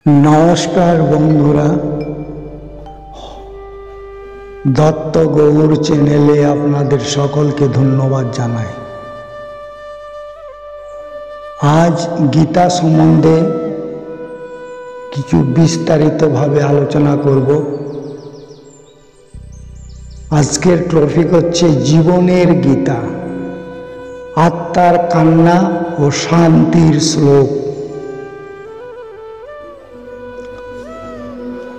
नमस्कार बंधुरा दत्त गौर चैनेले आपनादेर सकलके धन्यवाद जानाई। आज गीता सम्बन्धे किछु विस्तारित भावे आलोचना करब। आजकेर टपिक हच्छे जीवनेर गीता, आत्मार कान्ना और शांतिर श्लोक।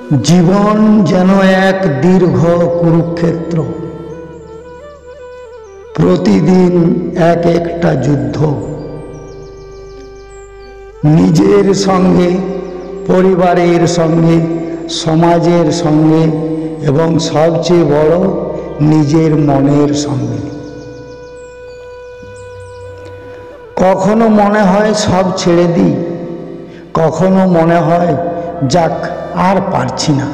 जीवन जेन एक दीर्घ कुरुक्षेत्र, प्रतिदिन एक एकटा युद्ध, निजेर संगे, परिवारेर संगे, समाजेर संगे एवं सबचेये बड़ निजेर मनेर संगे। कखनो मने हय सब छेड़े दी, कखनो मने हय जाक আর পারছি না,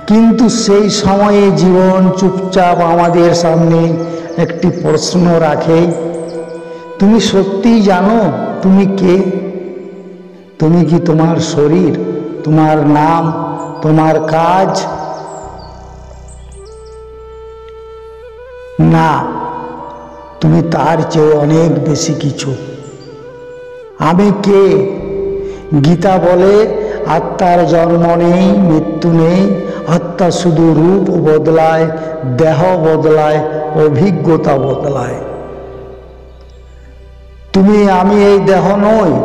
কিন্তু সেই সময়ে জীবন চুপচাপ আমাদের সামনে একটি প্রশ্ন রাখে, তুমি সত্যিই জানো তুমি কে? তুমি কি তোমার শরীর, তোমার নাম, তোমার কাজ? না, তুমি তার চেয়ে অনেক বেশি কিছু। আমি কে? गीता बोले आत्मार जन्म नहीं, मृत्यु नहीं, आत्मा शुधु रूप बदलाय, देह बदलाय, अभिज्ञता बदलाय। तुमी आमी एई देह नई,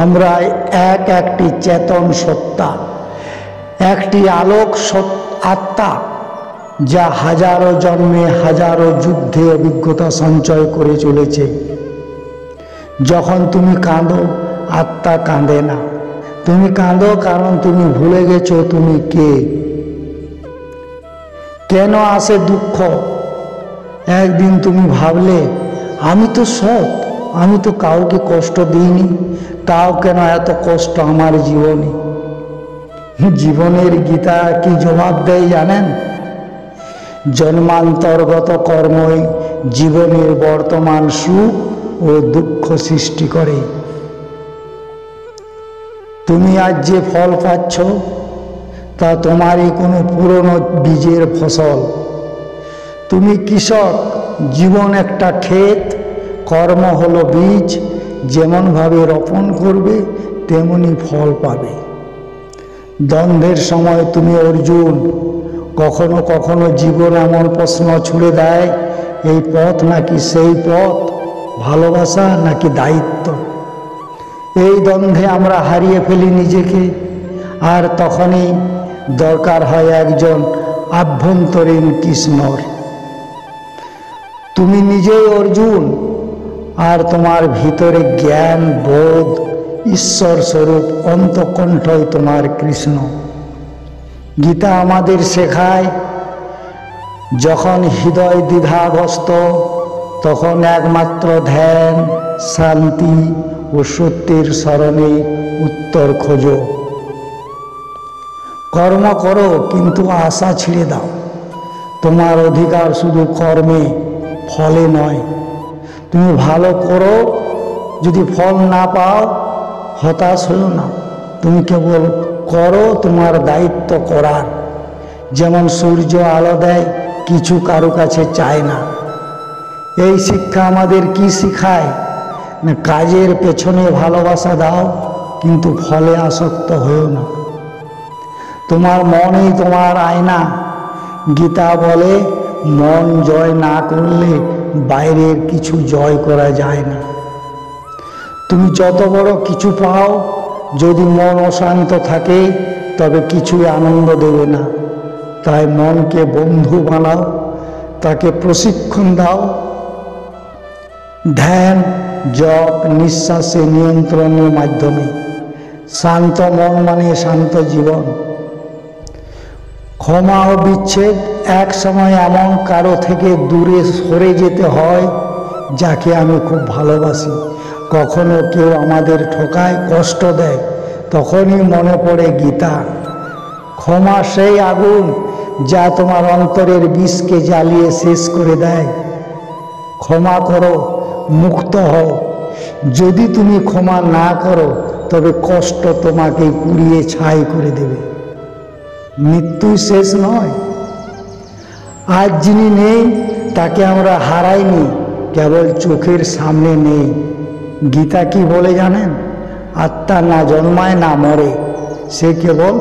आमरा एक एकटी चेतन सत्ता, एकटी आलोक आत्मा जा हजारो जन्मे हजारो युद्धे अभिज्ञता संचय करे चलेछे। जखन तुमी काँदो आत्मा काँदे ना, तुमी काँदो कारण तुमी भूले गेছো तुमी के। केन आसे दुख? एकदिन तुमी भाबले आमी तो सৎ, आमी तो काउके कष्ट दिइনি, ताओ केन एत कष्ट आमार जीवने? जीवनेर गीता की जवाब देय जानेन? जन्मान्तर्गत कर्मई जीवनेर बर्तमान सुख और दुख सृष्टि करे। তুমি আজ যে ফল পাচ্ছ তা তোমারই কোনো পুরনো বীজের ফসল। তুমি কৃষক, জীবন একটা ক্ষেত, কর্ম হলো বীজ। যেমনভাবে রোপণ করবে তেমনি ফল পাবে। দ্বন্দ্বের সময় তুমি অর্জুন। কখনো কখনো জীবন এমন প্রশ্ন ছুড়ে দেয়, এই পথ নাকি সেই পথ, ভালোবাসা নাকি দায়িত্ব। এই দ্বন্দ্বে আমরা হারিয়ে ফেলি নিজেকে, আর তখনই দরকার হয় একজন আভ্যন্তরীণ কৃষ্ণর। তুমি নিজেই অর্জুন, আর তোমার ভিতরে জ্ঞান, বোধ, ঈশ্বর স্বরূপ অন্তকণ্ঠই তোমার কৃষ্ণ। গীতা আমাদের শেখায়, যখন হৃদয় দ্বিধাগ্রস্ত তখন একমাত্র ধ্যান, শান্তি ও সত্যের শরণে উত্তর খোঁজো। কর্ম করো কিন্তু আশা ছেড়ে দাও। তোমার অধিকার শুধু কর্মে, ফলে নয়। তুমি ভালো করো, যদি ফল না পাও হতাশ হও না। তুমি কেবল করো তোমার দায়িত্ব করার। যেমন সূর্য আলো দেয়, কিছু কারো কাছে চায় না। এই শিক্ষা আমাদের কি শিখায়? না, কাজের পেছনে ভালোবাসা দাও কিন্তু ফলে আসক্ত হও না। তোমার মনই তোমার আয়না। গীতা বলে মন জয় না করলে বাইরের কিছু জয় করা যায় না। তুমি যত বড় কিছু পাও, যদি মন অশান্ত থাকে তবে কিছুই আনন্দ দেবে না। তাই মনকে বন্ধু বানাও, তাকে প্রশিক্ষণ দাও। ধ্যান, জপ, নিঃশ্বাসে নিয়ন্ত্রণের মাধ্যমে। শান্ত মন মানে শান্ত জীবন। ক্ষমা ও বিচ্ছেদ, এক সময় এমন কারো থেকে দূরে সরে যেতে হয় যাকে আমি খুব ভালোবাসি। কখনো কেউ আমাদের ঠকায়, কষ্ট দেয়, তখনই মনে পড়ে গীতা। ক্ষমা সেই আগুন যা তোমার অন্তরের বিষকে জ্বালিয়ে শেষ করে দেয়। ক্ষমা করো, মুক্ত হও। যদি তুমি ক্ষমা না করো তবে কষ্ট তোমাকে পুড়িয়ে ছাই করে দেবে। মৃত্যুই শেষ নয়। আজ যিনি নেই তাকে আমরা হারাইনি, কেবল চোখের সামনে নেই। গীতা কি বলে জানেন? আত্মা না জন্মায় না মরে, সে কেবল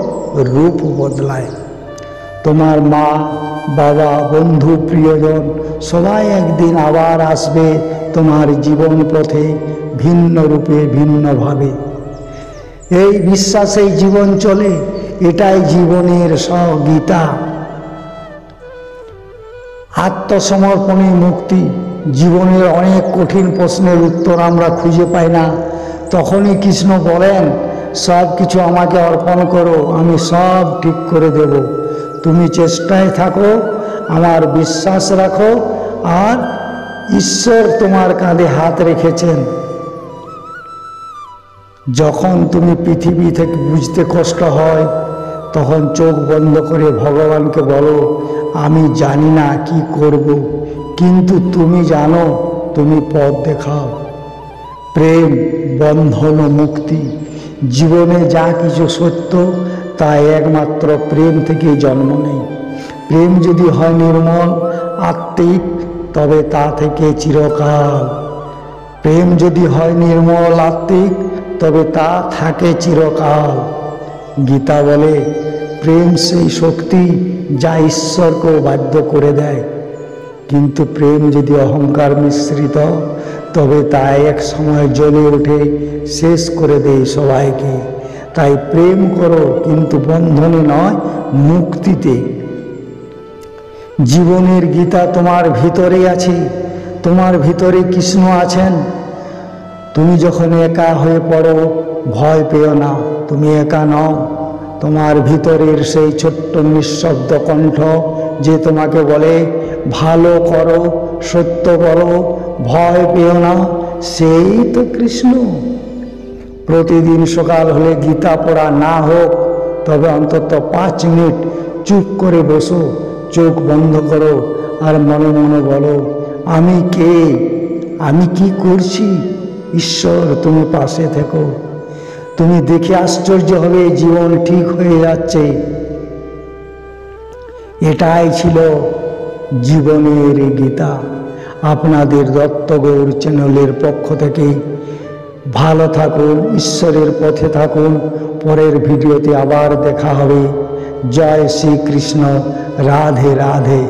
রূপ বদলায়। তোমার মা, বাবা, বন্ধু, প্রিয়জন সবাই একদিন আবার আসবে তোমার জীবন পথে, ভিন্ন রূপে, ভিন্নভাবে। এই বিশ্বাসেই জীবন চলে, এটাই জীবনের গীতা। আত্মসমর্পণে মুক্তি। জীবনের অনেক কঠিন প্রশ্নের উত্তর আমরা খুঁজে পাই না, তখনই কৃষ্ণ বলেন, সব কিছু আমাকে অর্পণ করো, আমি সব ঠিক করে দেব। তুমি চেষ্টায় থাকো, আমার বিশ্বাস রাখো, আর ঈশ্বর তোমার কাঁধে হাত রেখেছেন। যখন তুমি পৃথিবী থেকে বুঝতে কষ্ট হয়, তখন চোখ বন্ধ করে ভগবানকে বলো, আমি জানি না কি করব, কিন্তু তুমি জানো, তুমি পথ দেখাও। প্রেম, বন্ধন ও মুক্তি। জীবনে যা কিছু সত্য তা একমাত্র প্রেম থেকেই জন্ম নেয়। প্রেম যদি হয় নির্মল, আত্মিক, তবে তা থেকে চিরকাল। প্রেম যদি হয় নির্মল, আত্মিক, তবে তা থাকে চিরকাল। গীতা বলে, প্রেম সেই শক্তি যা ঈশ্বরকেও বাধ্য করে দেয়। কিন্তু প্রেম যদি অহংকার মিশ্রিত, তবে তা এক সময় জ্বলে ওঠে, শেষ করে দেয় সবাইকে। তাই প্রেম করো, কিন্তু বন্ধনে নয়, মুক্তিতে। জীবনের গীতা তোমার ভিতরে আছে, তোমার ভিতরে কৃষ্ণ আছেন। তুমি যখন একা হয়ে পড়ো, ভয় পেও না, তুমি একা নও। তোমার ভিতরের সেই ছোট্ট নিঃশব্দ কণ্ঠ যে তোমাকে বলে, ভালো করো, সত্য বলো, ভয় পেও না, সেই তো কৃষ্ণ। প্রতিদিন সকাল হলে গীতা পড়া না হোক, তবে অন্তত 5 মিনিট চুপ করে বসো, চোখ বন্ধ করো, আর মনে মনে বলো, আমি কে, আমি কি করছি। ঈশ্বর, তুমি পাশে থেকো। তুমি দেখে আশ্চর্য হবে, জীবন ঠিক হয়ে যাচ্ছে। এটাই ছিল জীবনের গীতা। আপনাদের দত্তগৌর চ্যানেলের পক্ষ থেকে ভালো থাকুন, ঈশ্বরের পথে থাকুন। পরের ভিডিওতে আবার দেখা হবে। জয় শ্রীকৃষ্ণ। রাধে রাধে।